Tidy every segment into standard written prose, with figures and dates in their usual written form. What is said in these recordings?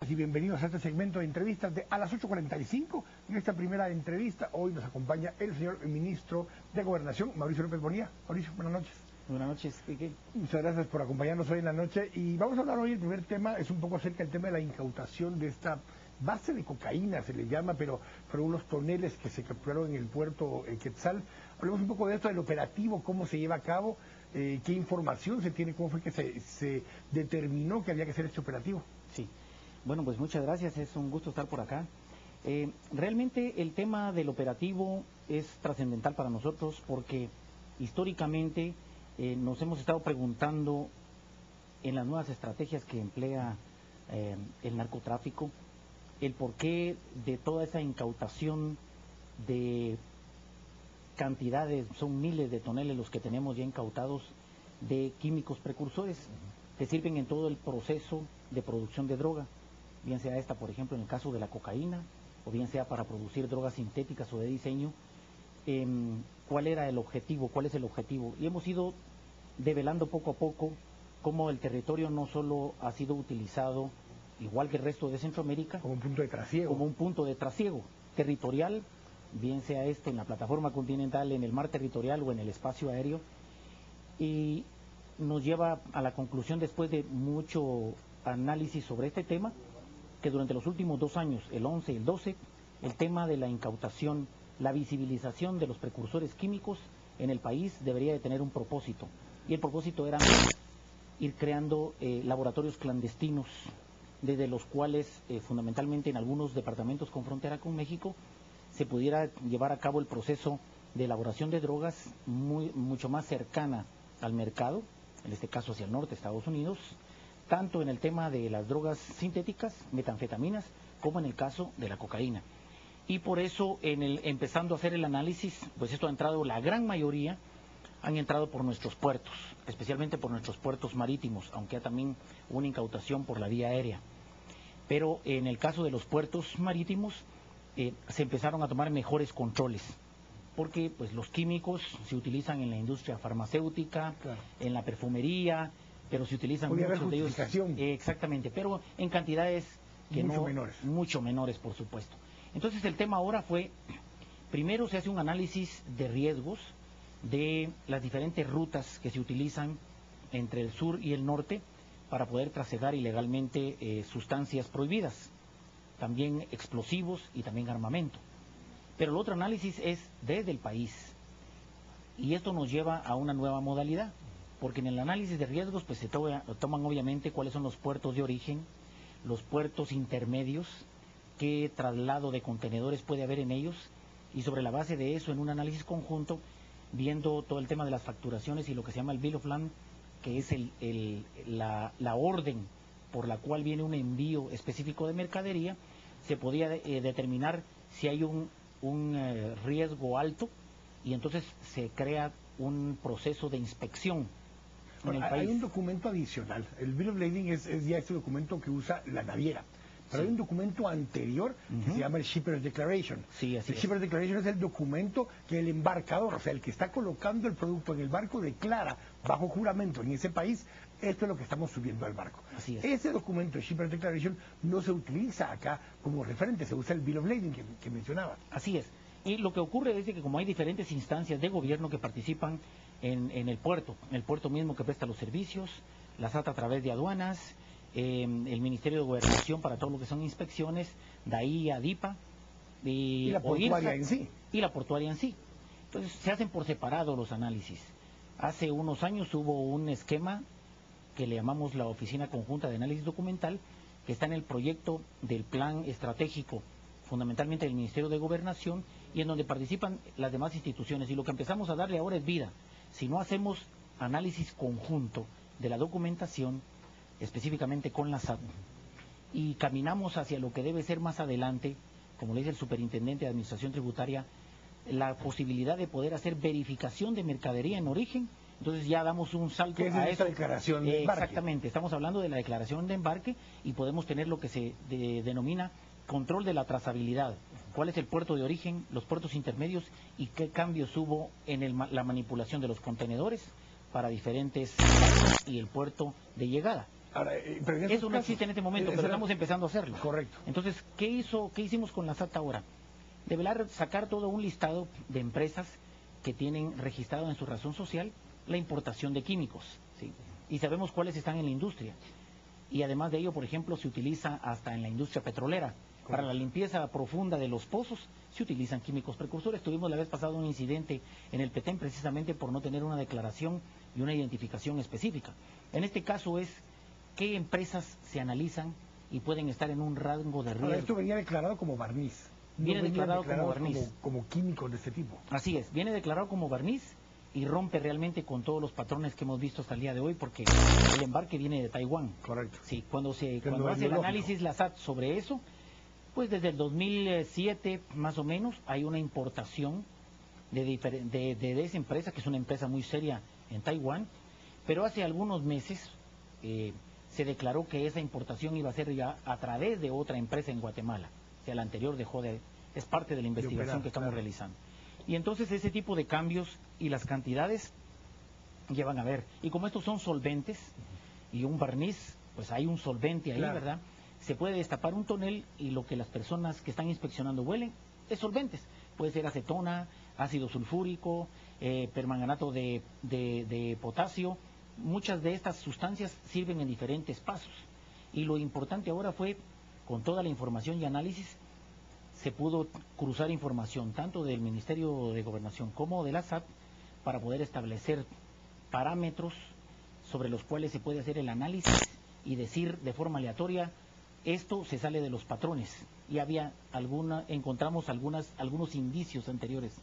Y bienvenidos a este segmento de entrevistas de a las 8:45. En esta primera entrevista hoy nos acompaña el señor ministro de Gobernación, Mauricio López Bonilla. Mauricio, buenas noches. Buenas noches, Quique. Muchas gracias por acompañarnos hoy en la noche. Y vamos a hablar hoy, el primer tema es un poco acerca del tema de la incautación de esta base de cocaína, se le llama, pero fueron unos toneles que se capturaron en el puerto Quetzal. Hablemos un poco de esto, del operativo, cómo se lleva a cabo, qué información se tiene, cómo fue que se determinó que había que hacer este operativo. Sí. Bueno, pues muchas gracias, es un gusto estar por acá. Realmente el tema del operativo es trascendental para nosotros porque históricamente nos hemos estado preguntando en las nuevas estrategias que emplea el narcotráfico, el porqué de toda esa incautación de cantidades, son miles de toneles los que tenemos ya incautados de químicos precursores que sirven en todo el proceso de producción de droga, bien sea esta, por ejemplo, en el caso de la cocaína, o bien sea para producir drogas sintéticas o de diseño. ¿Cuál era el objetivo? ¿Cuál es el objetivo? Y hemos ido develando poco a poco cómo el territorio no solo ha sido utilizado, igual que el resto de Centroamérica, Como un punto de trasiego. Como un punto de trasiego territorial, bien sea en la plataforma continental, en el mar territorial o en el espacio aéreo, y nos lleva a la conclusión, después de mucho análisis sobre este tema, que durante los últimos 2 años, el 11 y el 12, el tema de la incautación, la visibilización de los precursores químicos en el país debería de tener un propósito, y el propósito era ir creando laboratorios clandestinos, desde los cuales fundamentalmente en algunos departamentos con frontera con México se pudiera llevar a cabo el proceso de elaboración de drogas mucho más cercana al mercado, en este caso hacia el norte, Estados Unidos, tanto en el tema de las drogas sintéticas, metanfetaminas, como en el caso de la cocaína. Y por eso, empezando a hacer el análisis, pues esto ha entrado, la gran mayoría han entrado por nuestros puertos, especialmente por nuestros puertos marítimos, aunque hay también una incautación por la vía aérea. Pero en el caso de los puertos marítimos, se empezaron a tomar mejores controles, porque pues los químicos se utilizan en la industria farmacéutica, claro, en la perfumería, pero se utilizan muchos de ellos, exactamente, pero en cantidades que mucho menores, por supuesto. Entonces el tema ahora fue, primero se hace un análisis de riesgos de las diferentes rutas que se utilizan entre el sur y el norte para poder trasegar ilegalmente sustancias prohibidas, también explosivos y también armamento. Pero el otro análisis es desde el país, y esto nos lleva a una nueva modalidad, porque en el análisis de riesgos pues se toman obviamente cuáles son los puertos de origen, los puertos intermedios, qué traslado de contenedores puede haber en ellos, y sobre la base de eso, en un análisis conjunto, viendo todo el tema de las facturaciones y lo que se llama el Bill of Lading, que es la orden por la cual viene un envío específico de mercadería, se podía determinar si hay un riesgo alto, y entonces se crea un proceso de inspección. Hay un documento adicional, el Bill of Lading es ya este documento que usa la naviera, pero sí, hay un documento anterior que se llama el Shipper's Declaration. Sí, así el Shipper's Declaration es el documento que el embarcador, o sea, el que está colocando el producto en el barco, declara bajo juramento en ese país: esto es lo que estamos subiendo al barco. Así es. Ese documento, el Shipper's Declaration, no se utiliza acá como referente, se usa el Bill of Lading que mencionaba. Así es. Y lo que ocurre es que como hay diferentes instancias de gobierno que participan en el puerto mismo que presta los servicios, la SAT a través de aduanas, el Ministerio de Gobernación para todo lo que son inspecciones, DAIA, DIPA, y la portuaria en sí. Y la portuaria en sí. Entonces se hacen por separado los análisis. Hace unos años hubo un esquema que le llamamos la Oficina Conjunta de Análisis Documental, que está en el proyecto del plan estratégico, fundamentalmente del Ministerio de Gobernación, y en donde participan las demás instituciones. Y lo que empezamos a darle ahora es vida. Si no hacemos análisis conjunto de la documentación, específicamente con la SAT, y caminamos hacia lo que debe ser más adelante, como le dice el superintendente de Administración Tributaria, la posibilidad de poder hacer verificación de mercadería en origen, entonces ya damos un salto a esa declaración de embarque. Exactamente, estamos hablando de la declaración de embarque, y podemos tener lo que se denomina control de la trazabilidad. ¿Cuál es el puerto de origen, los puertos intermedios y qué cambios hubo en la manipulación de los contenedores para diferentes y el puerto de llegada? Ahora, pero eso no existe en este momento, pero estamos empezando a hacerlo. Correcto. Entonces, ¿qué hicimos con la SAT ahora? Develar, sacar todo un listado de empresas que tienen registrado en su razón social la importación de químicos, ¿sí? Y sabemos cuáles están en la industria. Y además de ello, por ejemplo, se utiliza hasta en la industria petrolera. Correcto. Para la limpieza profunda de los pozos se utilizan químicos precursores. Tuvimos la vez pasada un incidente en el Petén precisamente por no tener una declaración y una identificación específica. En este caso es qué empresas se analizan y pueden estar en un rango de riesgo. Ahora, esto venía declarado como barniz. Viene declarado como barniz. Como químicos de este tipo. Así es, viene declarado como barniz y rompe realmente con todos los patrones que hemos visto hasta el día de hoy, porque el embarque viene de Taiwán. Correcto. Sí, cuando hace el análisis la SAT sobre eso, pues desde el 2007 más o menos hay una importación de esa empresa, que es una empresa muy seria en Taiwán, pero hace algunos meses se declaró que esa importación iba a ser ya a través de otra empresa en Guatemala. O sea, la anterior es parte de la investigación que estamos realizando. Y entonces ese tipo de cambios y las cantidades llevan a ver. Y como estos son solventes y un barniz, pues hay un solvente ahí, ¿verdad? Se puede destapar un tonel y lo que las personas que están inspeccionando huelen es solventes. Puede ser acetona, ácido sulfúrico, permanganato de potasio. Muchas de estas sustancias sirven en diferentes pasos. Y lo importante ahora fue, con toda la información y análisis, se pudo cruzar información tanto del Ministerio de Gobernación como de la SAT para poder establecer parámetros sobre los cuales se puede hacer el análisis y decir de forma aleatoria, esto se sale de los patrones. Y encontramos algunos indicios anteriores.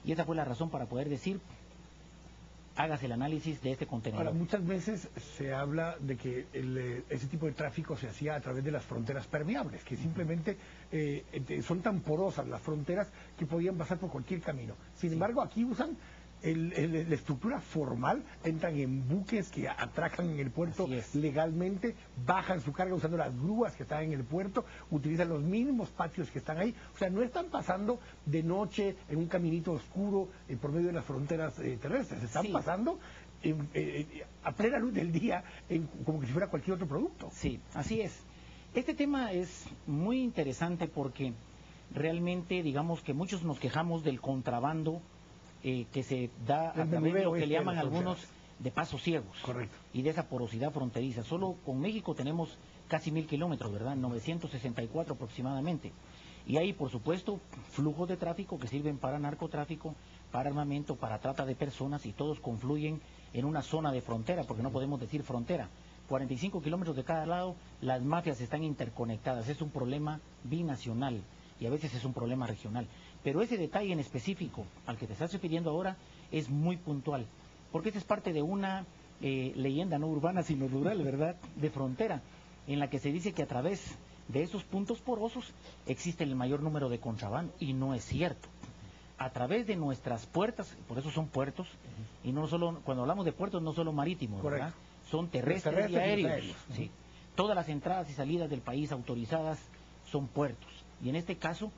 Y esa fue la razón para poder decir, hágase el análisis de este contenedor. Ahora, muchas veces se habla de que ese tipo de tráfico se hacía a través de las fronteras permeables, que simplemente son tan porosas las fronteras que podían pasar por cualquier camino. Sin embargo, aquí usan la estructura formal, entran en buques que atracan en el puerto legalmente, bajan su carga usando las grúas que están en el puerto, utilizan los mismos patios que están ahí. O sea, no están pasando de noche en un caminito oscuro por medio de las fronteras terrestres, están pasando a plena luz del día como que si fuera cualquier otro producto. Sí, así es. Este tema es muy interesante porque realmente, digamos que muchos nos quejamos del contrabando que se da a través de lo que le llaman algunos de pasos ciegos. Correcto. Y de esa porosidad fronteriza. Solo con México tenemos casi 1000 kilómetros, ¿verdad? 964 aproximadamente. Y hay, por supuesto, flujos de tráfico que sirven para narcotráfico, para armamento, para trata de personas, y todos confluyen en una zona de frontera, porque no podemos decir frontera. 45 kilómetros de cada lado, las mafias están interconectadas. Es un problema binacional y a veces es un problema regional. Pero ese detalle en específico al que te estás refiriendo ahora es muy puntual, porque esta es parte de una leyenda no urbana sino rural, ¿verdad?, de frontera, en la que se dice que a través de esos puntos porosos existe el mayor número de contrabando, y no es cierto. A través de nuestras puertas, por eso son puertos, y no solo, cuando hablamos de puertos, no solo marítimos, ¿verdad?, son terrestres y aéreos. ¿Sí? Todas las entradas y salidas del país autorizadas son puertos, y en este caso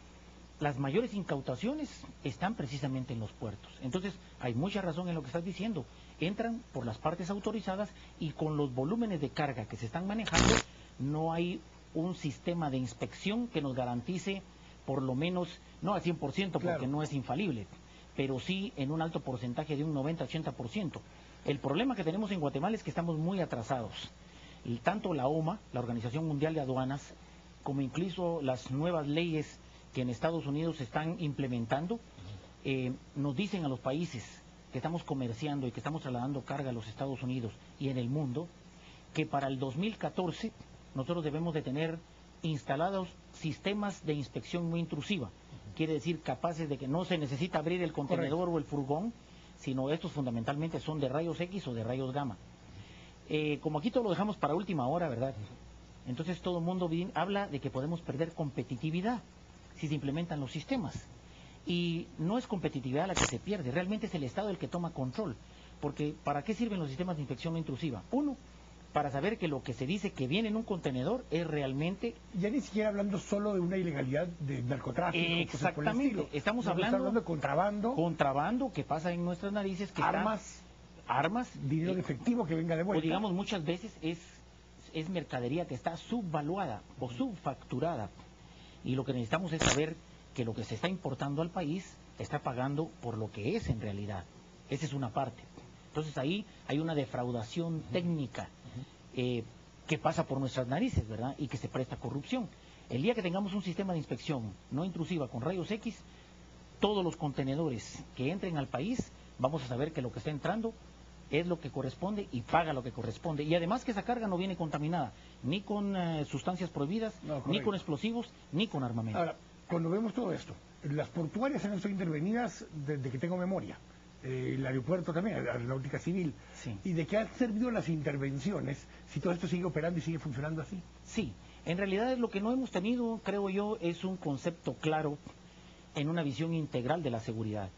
las mayores incautaciones están precisamente en los puertos. Entonces, hay mucha razón en lo que estás diciendo. Entran por las partes autorizadas y con los volúmenes de carga que se están manejando, no hay un sistema de inspección que nos garantice, por lo menos, no al 100%, porque no es infalible, pero sí en un alto porcentaje de un 90-80%. El problema que tenemos en Guatemala es que estamos muy atrasados. Y tanto la OMA, la Organización Mundial de Aduanas, como incluso las nuevas leyes que en Estados Unidos se están implementando, nos dicen a los países que estamos comerciando y que estamos trasladando carga a los Estados Unidos y en el mundo, que para el 2014 nosotros debemos de tener instalados sistemas de inspección muy intrusiva. Quiere decir, capaces de que no se necesita abrir el contenedor o el furgón, sino estos fundamentalmente son de rayos X o de rayos gamma. Como aquí todo lo dejamos para última hora, ¿verdad? Entonces todo el mundo habla de que podemos perder competitividad si se implementan los sistemas. Y no es competitividad la que se pierde, realmente es el Estado el que toma control. Porque ¿para qué sirven los sistemas de inspección no intrusiva? Uno, para saber que lo que se dice que viene en un contenedor es realmente... Ya ni siquiera hablando solo de una ilegalidad de narcotráfico. Exactamente, estamos hablando de contrabando. Contrabando que pasa en nuestras narices, que armas, armas, dinero en efectivo que venga de vuelta. O digamos muchas veces es mercadería que está subvaluada o subfacturada. Y lo que necesitamos es saber que lo que se está importando al país está pagando por lo que es en realidad. Esa es una parte. Entonces ahí hay una defraudación técnica que pasa por nuestras narices, ¿verdad? Y que se presta a corrupción. El día que tengamos un sistema de inspección no intrusiva con rayos X, todos los contenedores que entren al país, vamos a saber que lo que está entrando es lo que corresponde y paga lo que corresponde. Y además que esa carga no viene contaminada, ni con sustancias prohibidas, ni con explosivos, ni con armamento. Ahora, cuando vemos todo esto, las portuarias han estado intervenidas desde que tengo memoria. El aeropuerto también, la aeronáutica civil. Sí. ¿Y de qué han servido las intervenciones si todo esto sigue operando y sigue funcionando así? Sí, en realidad lo que no hemos tenido, creo yo, es un concepto claro en una visión integral de la seguridad,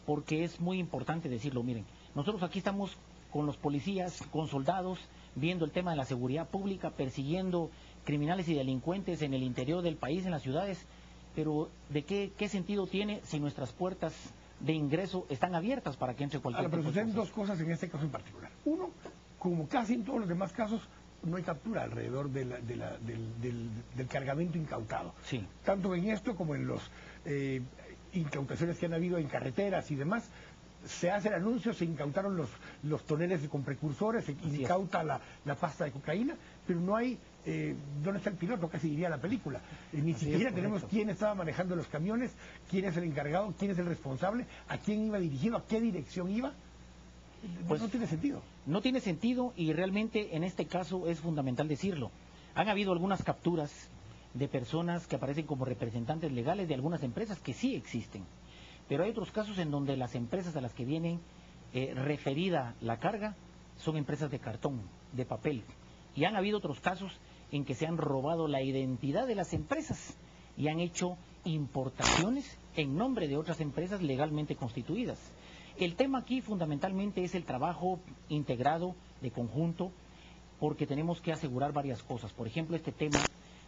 porque es muy importante decirlo. Miren, nosotros aquí estamos con los policías, con soldados, viendo el tema de la seguridad pública, persiguiendo criminales y delincuentes en el interior del país, en las ciudades, pero ¿de qué sentido tiene si nuestras puertas de ingreso están abiertas para que entre cualquier Pero tipo de suceden cosas? dos cosas en este caso en particular. Uno, como casi en todos los demás casos, no hay captura alrededor del cargamento incautado. Sí. Tanto en esto como en los incautaciones que han habido en carreteras y demás, se hace el anuncio, se incautaron los toneles con precursores, se incauta la pasta de cocaína, pero no hay, ¿dónde está el piloto? Casi diría la película. Ni siquiera tenemos quién estaba manejando los camiones, quién es el encargado, quién es el responsable, a quién iba dirigido, a qué dirección iba. Pues no tiene sentido. No tiene sentido, y realmente en este caso es fundamental decirlo. Han habido algunas capturas de personas que aparecen como representantes legales de algunas empresas que sí existen. Pero hay otros casos en donde las empresas a las que vienen referida la carga son empresas de cartón, de papel. Y han habido otros casos en que se han robado la identidad de las empresas y han hecho importaciones en nombre de otras empresas legalmente constituidas. El tema aquí fundamentalmente es el trabajo integrado, de conjunto, porque tenemos que asegurar varias cosas. Por ejemplo, este tema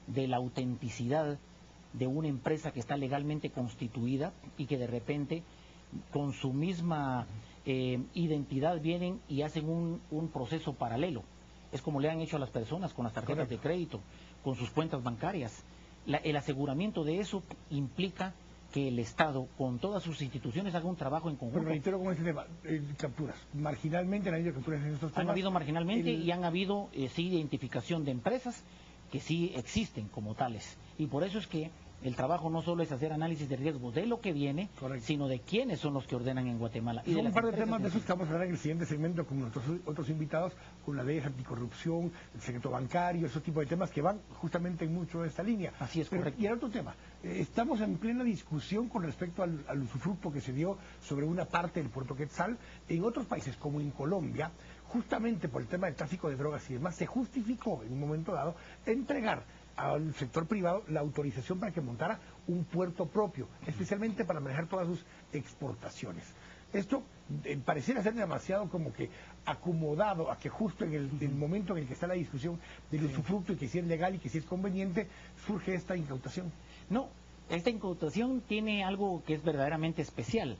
de la autenticidad de una empresa que está legalmente constituida y que de repente con su misma identidad vienen y hacen un proceso paralelo. Es como le han hecho a las personas con las tarjetas de crédito, con sus cuentas bancarias. El aseguramiento de eso implica que el Estado, con todas sus instituciones, haga un trabajo en conjunto. Pero reitero con este tema, capturas. Marginalmente han habido capturas en estos temas. Han habido marginalmente y han habido, sí, identificación de empresas que sí existen como tales. Y por eso es que el trabajo no solo es hacer análisis de riesgos de lo que viene, sino de quiénes son los que ordenan en Guatemala. Y un par de temas de esos que vamos a hablar en el siguiente segmento con nuestros otros invitados, con las leyes anticorrupción, el secreto bancario, esos tipos de temas que van justamente en mucho de esta línea. Así es, correcto. Y el otro tema, estamos en plena discusión con respecto al usufructo que se dio sobre una parte del puerto Quetzal. En otros países, como en Colombia, justamente por el tema del tráfico de drogas y demás, se justificó en un momento dado entregar al sector privado la autorización para que montara un puerto propio, especialmente para manejar todas sus exportaciones. Esto pareciera ser demasiado como que acomodado a que justo en el momento en el que está la discusión del usufructo y que si es legal y que si es conveniente, surge esta incautación. No, esta incautación tiene algo que es verdaderamente especial,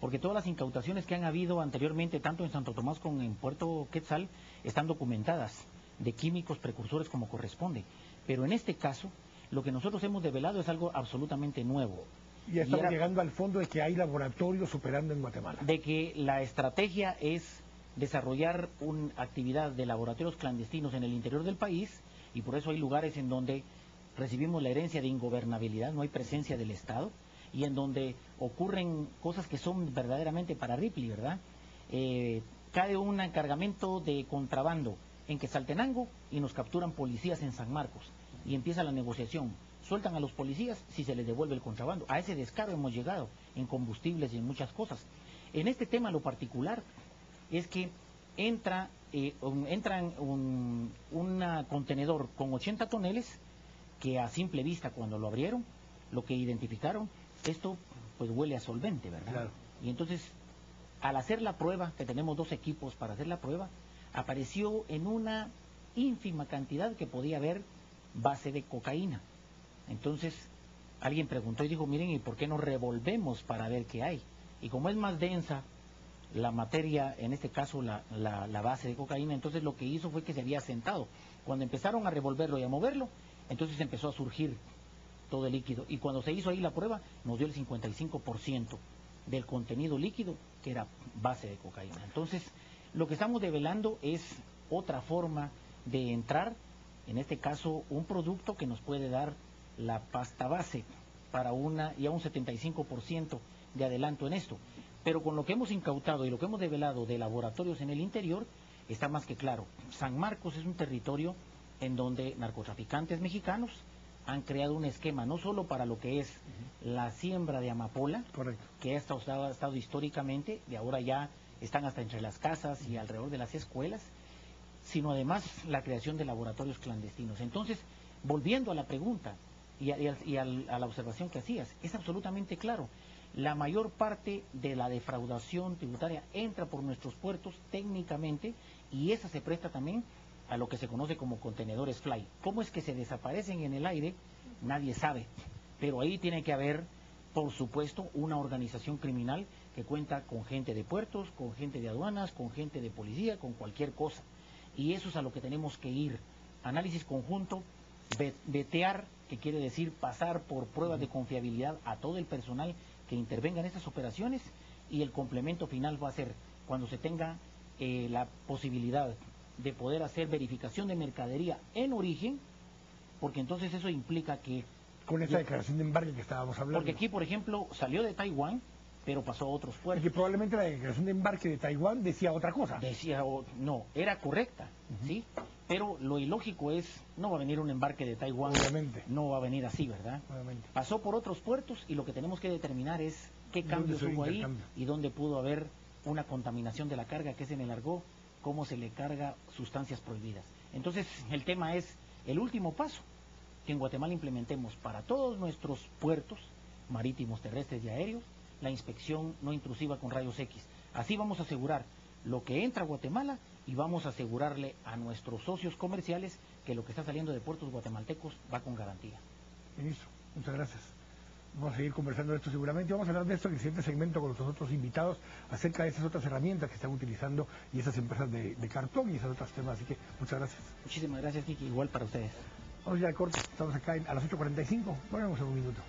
porque todas las incautaciones que han habido anteriormente, tanto en Santo Tomás como en Puerto Quetzal, están documentadas, de químicos precursores como corresponde. Pero en este caso, lo que nosotros hemos develado es algo absolutamente nuevo. Y estamos llegando al fondo de que hay laboratorios operando en Guatemala. De que la estrategia es desarrollar una actividad de laboratorios clandestinos en el interior del país, y por eso hay lugares en donde recibimos la herencia de ingobernabilidad, no hay presencia del Estado, y en donde ocurren cosas que son verdaderamente para Ripley, ¿verdad? Cae un cargamento de contrabando en Quetzaltenango y nos capturan policías en San Marcos y empieza la negociación. Sueltan a los policías si se les devuelve el contrabando. A ese descaro hemos llegado en combustibles y en muchas cosas. En este tema lo particular es que entra un contenedor con 80 toneles que a simple vista cuando lo abrieron, lo que identificaron, esto pues huele a solvente, ¿verdad? Claro. Y entonces, al hacer la prueba, que tenemos 2 equipos para hacer la prueba, apareció en una ínfima cantidad que podía haber base de cocaína. Entonces, alguien preguntó y dijo, miren, ¿y por qué no revolvemos para ver qué hay? Y como es más densa la materia, en este caso la base de cocaína. Entonces lo que hizo fue que se había asentado. Cuando empezaron a revolverlo y a moverlo, entonces empezó a surgir todo el líquido. Y cuando se hizo ahí la prueba, nos dio el 55% del contenido líquido, que era base de cocaína. Entonces, lo que estamos develando es otra forma de entrar, en este caso, un producto que nos puede dar la pasta base para un 75% de adelanto en esto. Pero con lo que hemos incautado y lo que hemos develado de laboratorios en el interior, está más que claro. San Marcos es un territorio en donde narcotraficantes mexicanos han creado un esquema no solo para lo que es la siembra de amapola, correcto, que ha estado históricamente, de ahora ya están hasta entre las casas y alrededor de las escuelas, sino además la creación de laboratorios clandestinos. Entonces, volviendo a la pregunta y a la observación que hacías, es absolutamente claro. La mayor parte de la defraudación tributaria entra por nuestros puertos técnicamente, y esa se presta también a lo que se conoce como contenedores fly. ¿Cómo es que se desaparecen en el aire? Nadie sabe, pero ahí tiene que haber, por supuesto, una organización criminal que cuenta con gente de puertos, con gente de aduanas, con gente de policía, con cualquier cosa. Y eso es a lo que tenemos que ir. Análisis conjunto, vetear, que quiere decir pasar por pruebas de confiabilidad a todo el personal que intervenga en estas operaciones, y el complemento final va a ser cuando se tenga la posibilidad de poder hacer verificación de mercadería en origen, porque entonces eso implica que... Con esa declaración de embarque que estábamos hablando. Porque aquí, por ejemplo, salió de Taiwán, pero pasó a otros puertos. Y que probablemente la declaración de embarque de Taiwán decía otra cosa. No, era correcta, ¿sí? Pero lo ilógico es, no va a venir un embarque de Taiwán. Obviamente. No va a venir así, ¿verdad? Obviamente. Pasó por otros puertos, y lo que tenemos que determinar es qué cambios hubo ahí y dónde pudo haber una contaminación de la carga, que es en el argot, cómo se le carga sustancias prohibidas. Entonces, el tema es el último paso, que en Guatemala implementemos para todos nuestros puertos marítimos, terrestres y aéreos la inspección no intrusiva con rayos X. Así vamos a asegurar lo que entra a Guatemala, y vamos a asegurarle a nuestros socios comerciales que lo que está saliendo de puertos guatemaltecos va con garantía. Ministro, muchas gracias. Vamos a seguir conversando de esto seguramente. Vamos a hablar de esto en el siguiente segmento con nuestros otros invitados, acerca de esas otras herramientas que están utilizando y esas empresas de cartón y esos otros temas. Así que muchas gracias. Muchísimas gracias, Kiki. Igual para ustedes. Vamos ya al corte. Estamos acá a las 8:45. Volvemos en un minuto.